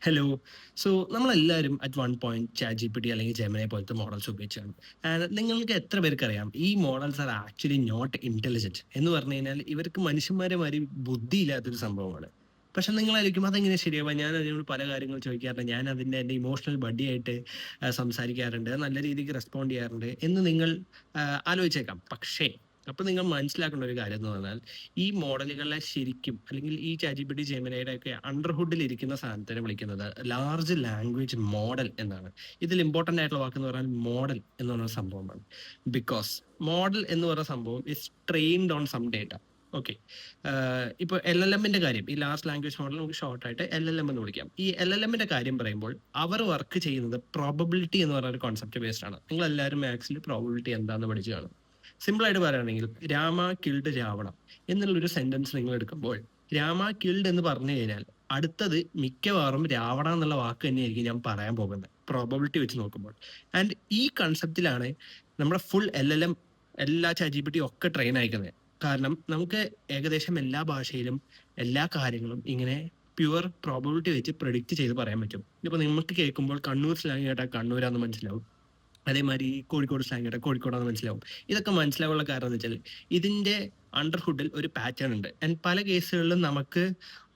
Hello. So നമ്മളെല്ലാവരും at one point ChatGPT അല്ലെങ്കിൽ Gemini പോലത്തെ മോഡൽസ് ഉപയോഗിച്ചാണ്. ആൻഡ് നിങ്ങൾക്ക് എത്ര പേർക്കറിയാം ഈ models are actually not intelligent എന്ന് പറഞ്ഞു കഴിഞ്ഞാൽ ഇവർക്ക് മനുഷ്യന്മാരെ മാതിരി ബുദ്ധിയില്ലാത്തൊരു സംഭവമാണ്. പക്ഷെ നിങ്ങളായിരിക്കും അതെങ്ങനെ ശരിയാവുക? ഞാൻ അതിനോട് പല കാര്യങ്ങൾ ചോദിക്കാറുണ്ട്. ഞാൻ അതിൻ്റെ എൻ്റെ ഇമോഷണൽ ബഡ്ഡിയായിട്ട് സംസാരിക്കാറുണ്ട്. നല്ല രീതിക്ക് റെസ്പോണ്ട് ചെയ്യാറുണ്ട് എന്ന് നിങ്ങൾ ആലോചിച്ചേക്കാം. പക്ഷേ അപ്പോൾ നിങ്ങൾ മനസ്സിലാക്കേണ്ട ഒരു കാര്യം എന്ന് പറഞ്ഞാൽ ഈ മോഡലുകളെ ശരിക്കും അല്ലെങ്കിൽ ഈ ChatGPT, ജെമിനിയുടെ ഒക്കെ അണ്ടർഹുഡിൽ ഇരിക്കുന്ന സാധനത്തിനെ വിളിക്കുന്നത് ലാർജ് ലാംഗ്വേജ് മോഡൽ എന്നാണ്. ഇതിൽ ഇമ്പോർട്ടന്റ് ആയിട്ടുള്ള വാക്ക് എന്ന് പറഞ്ഞാൽ മോഡൽ എന്ന് പറയുന്ന സംഭവമാണ്. ബിക്കോസ് മോഡൽ എന്ന് പറയുന്ന സംഭവം is trained on some data. Okay. ഇപ്പൊ LLM-ന്റെ കാര്യം, ഈ ലാർജ് ലാംഗ്വേജ് മോഡൽ നമുക്ക് ഷോർട്ട് ആയിട്ട് LLM എന്ന് വിളിക്കാം. ഈ LLM-ന്റെ കാര്യം പറയുമ്പോൾ അവർ വർക്ക് ചെയ്യുന്നത് പ്രോബബിലിറ്റി എന്ന് പറയുന്ന ഒരു കോൺസെപ്റ്റ് ബേസ്ഡ് ആണ്. നിങ്ങൾ എല്ലാവരും മാത്സിൽ പ്രോബബിലിറ്റി എന്താണെന്ന് പഠിച്ചു കാണും. സിമ്പിൾ ആയിട്ട് പറയുകയാണെങ്കിൽ രാമ കിൽഡ് രാവണ എന്നുള്ളൊരു സെന്റൻസ് നിങ്ങൾ എടുക്കുമ്പോൾ രാമ കിൽഡ് എന്ന് പറഞ്ഞു കഴിഞ്ഞാൽ അടുത്തത് മിക്കവാറും രാവണ എന്നുള്ള വാക്ക് തന്നെയായിരിക്കും ഞാൻ പറയാൻ പോകുന്നത്, പ്രോബബിലിറ്റി വെച്ച് നോക്കുമ്പോൾ. ആൻഡ് ഈ കൺസെപ്റ്റിലാണ് നമ്മുടെ ഫുൾ LLM, എല്ലാ ChatGPT ഒക്കെ ട്രെയിൻ അയക്കുന്നത്. കാരണം നമുക്ക് ഏകദേശം എല്ലാ ഭാഷയിലും എല്ലാ കാര്യങ്ങളും ഇങ്ങനെ പ്യുവർ പ്രോബബിലിറ്റി വെച്ച് പ്രെഡിക്റ്റ് ചെയ്ത് പറയാൻ പറ്റും. ഇപ്പൊ നിങ്ങൾക്ക് കേൾക്കുമ്പോൾ കണ്ണൂർ സ്ലാങ് കേട്ടാൽ കണ്ണൂരാന്ന് മനസ്സിലാവും. അതേമാതിരി കോഴിക്കോട് സ്ലാങ് കേട്ടാൽ കോഴിക്കോടാന്ന് മനസ്സിലാവും. ഇതൊക്കെ മനസ്സിലാവാനുള്ള കാരണം എന്ന് വെച്ചാൽ ഇതിന്റെ അണ്ടർഹുഡിൽ ഒരു പാറ്റേൺ ഉണ്ട്. ആൻഡ് പല കേസുകളിലും നമുക്ക്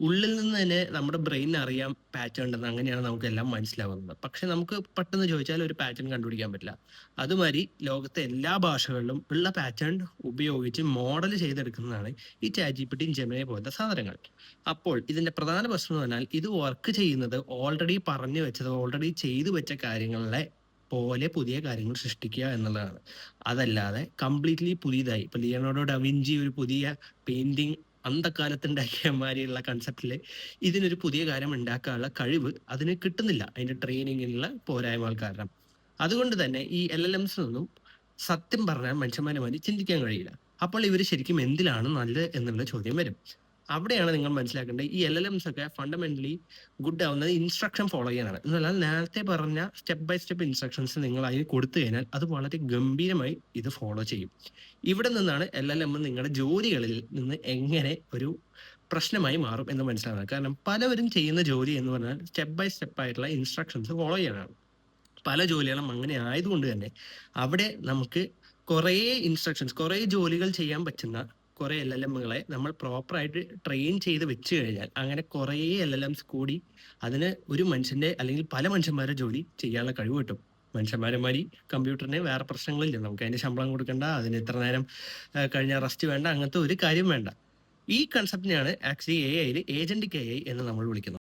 ഉള്ളിൽ നിന്ന് തന്നെ നമ്മുടെ ബ്രെയിനിന് അറിയാം പാറ്റേൺ ഉണ്ടെന്ന്. അങ്ങനെയാണ് നമുക്ക് എല്ലാം മനസ്സിലാവുന്നത്. പക്ഷെ നമുക്ക് പെട്ടെന്ന് ചോദിച്ചാൽ ഒരു പാറ്റേൺ കണ്ടുപിടിക്കാൻ പറ്റില്ല. അതുമാതിരി ലോകത്തെ എല്ലാ ഭാഷകളിലും ഉള്ള പാറ്റേൺ ഉപയോഗിച്ച് മോഡൽ ചെയ്തെടുക്കുന്നതാണ് ഈ ChatGPT, ജെമിനി പോലത്തെ സാധനങ്ങൾ. അപ്പോൾ ഇതിന്റെ പ്രധാന പ്രശ്നം എന്ന് പറഞ്ഞാൽ ഇത് വർക്ക് ചെയ്യുന്നത് ഓൾറെഡി പറഞ്ഞു വെച്ചത്, ഓൾറെഡി ചെയ്തു വെച്ച കാര്യങ്ങളെ പോലെ പുതിയ കാര്യങ്ങൾ സൃഷ്ടിക്കുക എന്നുള്ളതാണ്. അതല്ലാതെ കംപ്ലീറ്റ്ലി പുതിയതായി ഇപ്പൊ ലിയനാർഡോ ഡവിഞ്ചി ഒരു പുതിയ പെയിന്റിങ് അന്തക്കാലത്ത് ഉണ്ടാക്കിയ മാതിരിയുള്ള കൺസെപ്റ്റില് ഇതിനൊരു പുതിയ കാര്യം ഉണ്ടാക്കാനുള്ള കഴിവ് അതിന് കിട്ടുന്നില്ല, അതിന്റെ ട്രെയിനിങ്ങിനുള്ള പോരായ്മകൾ കാരണം. അതുകൊണ്ട് തന്നെ ഈ LLMs സത്യം പറഞ്ഞാൽ മനുഷ്യന്മാരെ മാതിരി ചിന്തിക്കാൻ കഴിയില്ല. അപ്പോൾ ഇവർ ശരിക്കും എന്തിലാണ് നല്ലത് എന്നുള്ള ചോദ്യം വരും. അവിടെയാണ് നിങ്ങൾ മനസ്സിലാക്കേണ്ടത് ഈ LLMs ഒക്കെ ഫണ്ടമെന്റലി ഗുഡ് ആവുന്നത് ഇൻസ്ട്രക്ഷൻ ഫോളോ ചെയ്യാനാണ്. എന്നാൽ നേരത്തെ പറഞ്ഞ സ്റ്റെപ്പ് ബൈ സ്റ്റെപ്പ് ഇൻസ്ട്രക്ഷൻസ് നിങ്ങൾ അതിന് കൊടുത്തു കഴിഞ്ഞാൽ അത് വളരെ ഗംഭീരമായി ഇത് ഫോളോ ചെയ്യും. ഇവിടെ നിന്നാണ് LLM നിങ്ങളുടെ ജോലികളിൽ നിന്ന് എങ്ങനെ ഒരു പ്രശ്നമായി മാറും എന്ന് മനസ്സിലാകുന്നത്. കാരണം പലവരും ചെയ്യുന്ന ജോലി എന്ന് പറഞ്ഞാൽ സ്റ്റെപ്പ് ബൈ സ്റ്റെപ്പ് ആയിട്ടുള്ള ഇൻസ്ട്രക്ഷൻസ് ഫോളോ ചെയ്യാനാണ്. പല ജോലികളും അങ്ങനെ ആയതുകൊണ്ട് തന്നെ അവിടെ നമുക്ക് കുറേ ഇൻസ്ട്രക്ഷൻസ്, കുറേ ജോലികൾ ചെയ്യാൻ പറ്റുന്ന കുറേ LLM-കളെ നമ്മൾ പ്രോപ്പറായിട്ട് ട്രെയിൻ ചെയ്ത് വെച്ച് കഴിഞ്ഞാൽ അങ്ങനെ കുറേ LLMs കൂടി അതിന് ഒരു മനുഷ്യന്റെ അല്ലെങ്കിൽ പല മനുഷ്യന്മാരുടെ ജോലി ചെയ്യാനുള്ള കഴിവ് കിട്ടും. മനുഷ്യന്മാരെമാതിരി കമ്പ്യൂട്ടറിന് വേറെ പ്രശ്നങ്ങളില്ല. നമുക്ക് അതിന്റെ ശമ്പളം കൊടുക്കണ്ട, അതിന് ഇത്ര നേരം കഴിഞ്ഞാൽ റെസ്റ്റ് വേണ്ട, അങ്ങനത്തെ ഒരു കാര്യം വേണ്ട. ഈ കൺസെപ്റ്റിനെയാണ് ആക്ച്വലി AI യിൽ ഏജന്റിക് AI എന്ന് നമ്മൾ വിളിക്കുന്നത്.